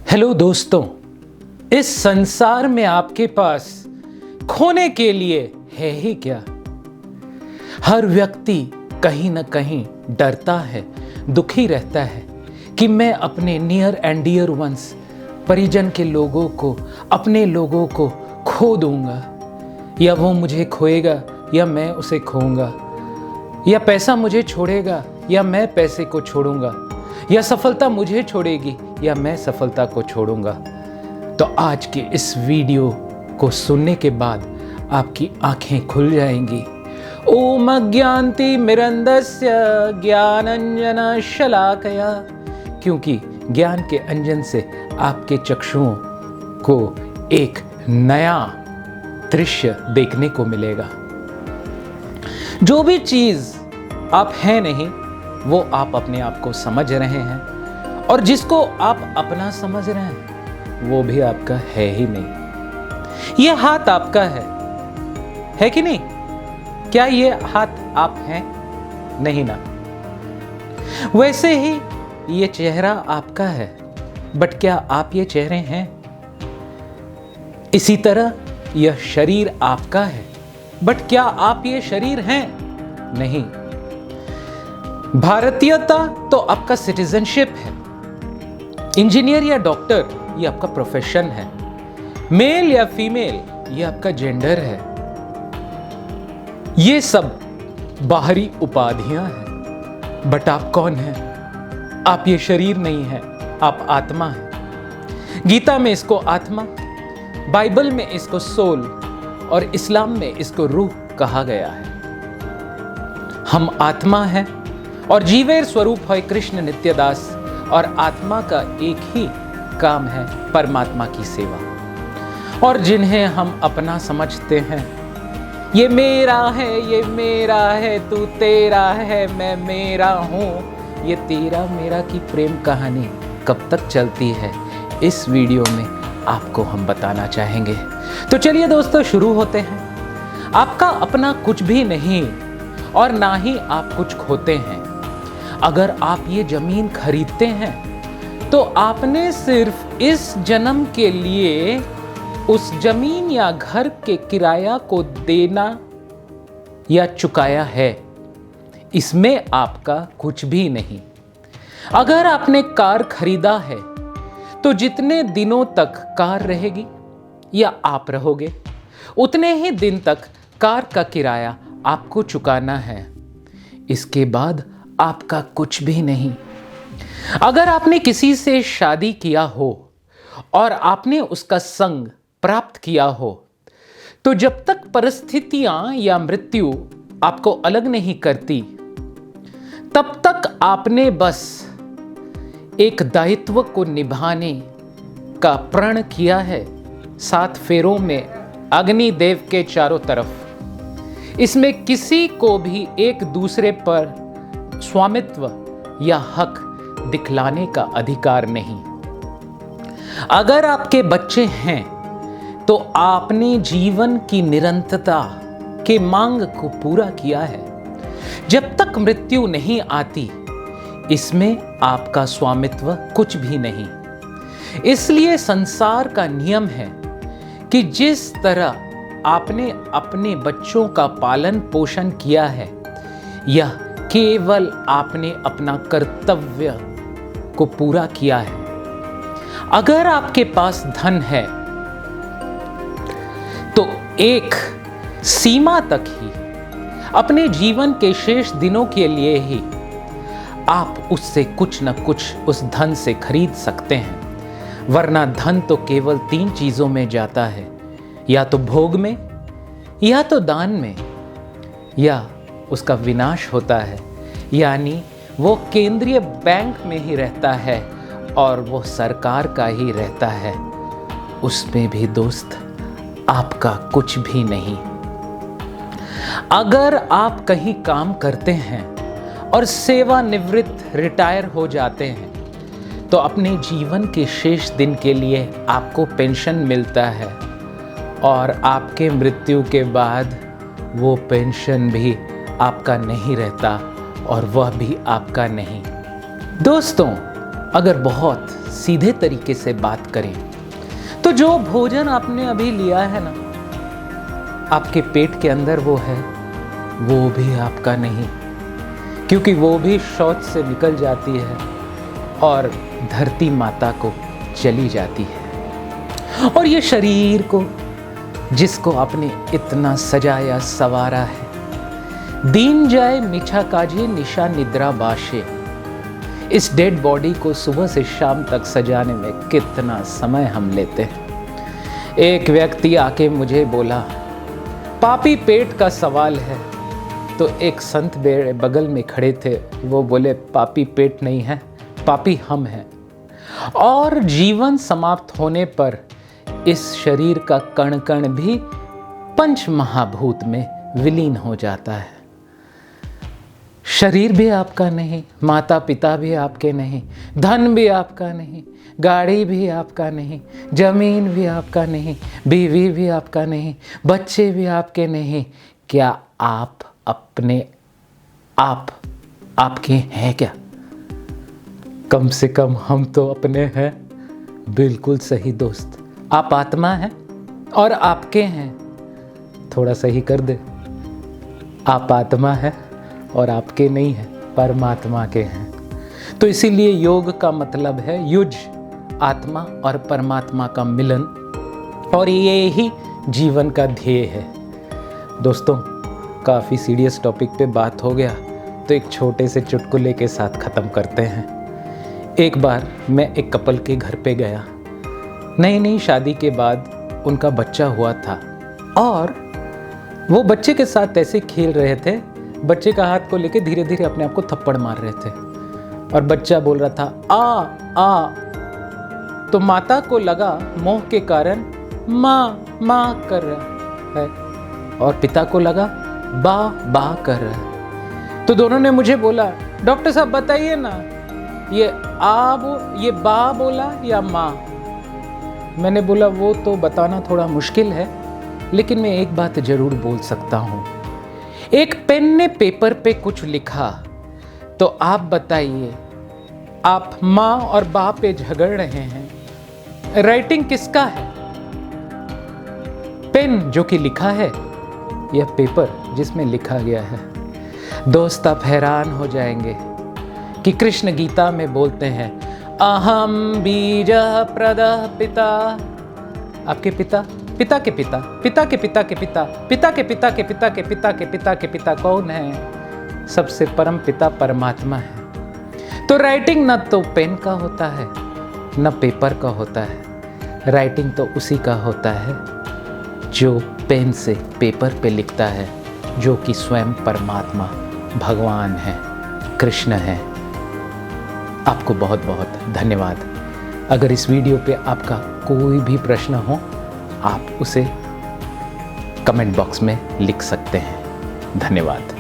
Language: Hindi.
हेलो दोस्तों, इस संसार में आपके पास खोने के लिए है ही क्या। हर व्यक्ति कहीं ना कहीं डरता है, दुखी रहता है कि मैं अपने नियर एंड डियर वंस, परिजन के लोगों को, अपने लोगों को खो दूंगा, या वो मुझे खोएगा या मैं उसे खोऊंगा, या पैसा मुझे छोड़ेगा या मैं पैसे को छोड़ूंगा, या सफलता मुझे छोड़ेगी या मैं सफलता को छोड़ूंगा। तो आज के इस वीडियो को सुनने के बाद आपकी आंखें खुल जाएंगी। ओम अज्ञानति मिरंदस्य ज्ञानंजन शलाकया, क्योंकि ज्ञान के अंजन से आपके चक्षुओं को एक नया दृश्य देखने को मिलेगा। जो भी चीज आप हैं नहीं, वो आप अपने आप को समझ रहे हैं, और जिसको आप अपना समझ रहे हैं वो भी आपका है ही नहीं। ये हाथ आपका है कि नहीं? क्या ये हाथ आप हैं? नहीं ना। वैसे ही ये चेहरा आपका है, बट क्या आप ये चेहरे हैं? इसी तरह यह शरीर आपका है, बट क्या आप ये शरीर हैं? नहीं। भारतीयता तो आपका सिटीजनशिप है, इंजीनियर या डॉक्टर ये आपका प्रोफेशन है, मेल या फीमेल ये आपका जेंडर है। ये सब बाहरी उपाधियां हैं, बट आप कौन हैं? आप ये शरीर नहीं है, आप आत्मा हैं। गीता में इसको आत्मा, बाइबल में इसको सोल, और इस्लाम में इसको रूह कहा गया है। हम आत्मा हैं और जीवेर स्वरूप है कृष्ण नित्यदास, और आत्मा का एक ही काम है परमात्मा की सेवा। और जिन्हें हम अपना समझते हैं, ये मेरा है, तू तेरा है, मैं मेरा हूं, ये तेरा मेरा की प्रेम कहानी कब तक चलती है, इस वीडियो में आपको हम बताना चाहेंगे। तो चलिए दोस्तों, शुरू होते हैं। आपका अपना कुछ भी नहीं, और ना ही आप कुछ खोते हैं। अगर आप ये जमीन खरीदते हैं तो आपने सिर्फ इस जन्म के लिए उस जमीन या घर के किराया को देना या चुकाया है, इसमें आपका कुछ भी नहीं। अगर आपने कार खरीदा है तो जितने दिनों तक कार रहेगी या आप रहोगे, उतने ही दिन तक कार का किराया आपको चुकाना है। इसके बाद आपका कुछ भी नहीं। अगर आपने किसी से शादी किया हो और आपने उसका संग प्राप्त किया हो, तो जब तक परिस्थितियां या मृत्यु आपको अलग नहीं करती, तब तक आपने बस एक दायित्व को निभाने का प्रण किया है, 7 फेरों में अग्निदेव के चारों तरफ। इसमें किसी को भी एक दूसरे पर स्वामित्व या हक दिखलाने का अधिकार नहीं। अगर आपके बच्चे हैं तो आपने जीवन की निरंतरता के मांग को पूरा किया है। जब तक मृत्यु नहीं आती, इसमें आपका स्वामित्व कुछ भी नहीं। इसलिए संसार का नियम है कि जिस तरह आपने अपने बच्चों का पालन पोषण किया है, यह केवल आपने अपना कर्तव्य को पूरा किया है। अगर आपके पास धन है तो एक सीमा तक ही, अपने जीवन के शेष दिनों के लिए ही आप उससे कुछ न कुछ उस धन से खरीद सकते हैं। वरना धन तो केवल 3 चीजों में जाता है, या तो भोग में, या तो दान में, या उसका विनाश होता है। यानी वो केंद्रीय बैंक में ही रहता है और वो सरकार का ही रहता है। उसमें भी दोस्त आपका कुछ भी नहीं। अगर आप कहीं काम करते हैं और सेवानिवृत्त रिटायर हो जाते हैं, तो अपने जीवन के शेष दिन के लिए आपको पेंशन मिलता है, और आपके मृत्यु के बाद वो पेंशन भी आपका नहीं रहता, और वह भी आपका नहीं। दोस्तों, अगर बहुत सीधे तरीके से बात करें तो जो भोजन आपने अभी लिया है ना, आपके पेट के अंदर वो है, वो भी आपका नहीं, क्योंकि वो भी शौच से निकल जाती है और धरती माता को चली जाती है। और ये शरीर को, जिसको आपने इतना सजाया सवारा है, दीन जाए मिछा काजे निशा निद्रा बाशे, इस डेड बॉडी को सुबह से शाम तक सजाने में कितना समय हम लेते हैं। एक व्यक्ति आके मुझे बोला, पापी पेट का सवाल है, तो एक संत मेरे बगल में खड़े थे, वो बोले पापी पेट नहीं है, पापी हम हैं। और जीवन समाप्त होने पर इस शरीर का कण कण भी पंच महाभूत में विलीन हो जाता है। शरीर भी आपका नहीं, माता पिता भी आपके नहीं, धन भी आपका नहीं, गाड़ी भी आपका नहीं, जमीन भी आपका नहीं, बीवी भी आपका नहीं, बच्चे भी आपके नहीं। क्या आप अपने आपके हैं क्या? कम से कम हम तो अपने हैं। बिल्कुल सही दोस्त, आप आत्मा हैं और आपके हैं। थोड़ा सही कर दे, आप आत्मा है और आपके नहीं है, परमात्मा के हैं। तो इसीलिए योग का मतलब है युज, आत्मा और परमात्मा का मिलन, और ये ही जीवन का ध्येय है। दोस्तों, काफ़ी सीरियस टॉपिक पे बात हो गया, तो एक छोटे से चुटकुले के साथ ख़त्म करते हैं। एक बार मैं एक कपल के घर पे गया। नई शादी के बाद उनका बच्चा हुआ था और वो बच्चे के साथ ऐसे खेल रहे थे, बच्चे का हाथ को लेके धीरे धीरे अपने आप को थप्पड़ मार रहे थे और बच्चा बोल रहा था आ आ। तो माता को लगा मोह के कारण माँ कर रहा है और पिता को लगा बा कर रहा है। तो दोनों ने मुझे बोला, डॉक्टर साहब बताइए ना, ये बा बोला या माँ? मैंने बोला वो तो बताना थोड़ा मुश्किल है, लेकिन मैं एक बात जरूर बोल सकता हूँ। एक पेन ने पेपर पे कुछ लिखा, तो आप बताइए, आप माँ और बा पे झगड़ रहे हैं, राइटिंग किसका है? पेन जो कि लिखा है या पेपर जिसमें लिखा गया है? दोस्त, आप हैरान हो जाएंगे कि कृष्ण गीता में बोलते हैं, अहम बीज प्रदः पिता। आपके पिता, पिता के पिता, पिता के पिता के पिता, पिता के पिता के पिता के पिता के पिता के पिता कौन है? सबसे परम पिता परमात्मा है। तो राइटिंग न तो पेन का होता है न पेपर का होता है, राइटिंग तो उसी का होता है जो पेन से पेपर पे लिखता है, जो कि स्वयं परमात्मा भगवान है, कृष्ण है। आपको बहुत बहुत धन्यवाद। अगर इस वीडियो पे आपका कोई भी प्रश्न हो, आप उसे कमेंट बॉक्स में लिख सकते हैं। धन्यवाद।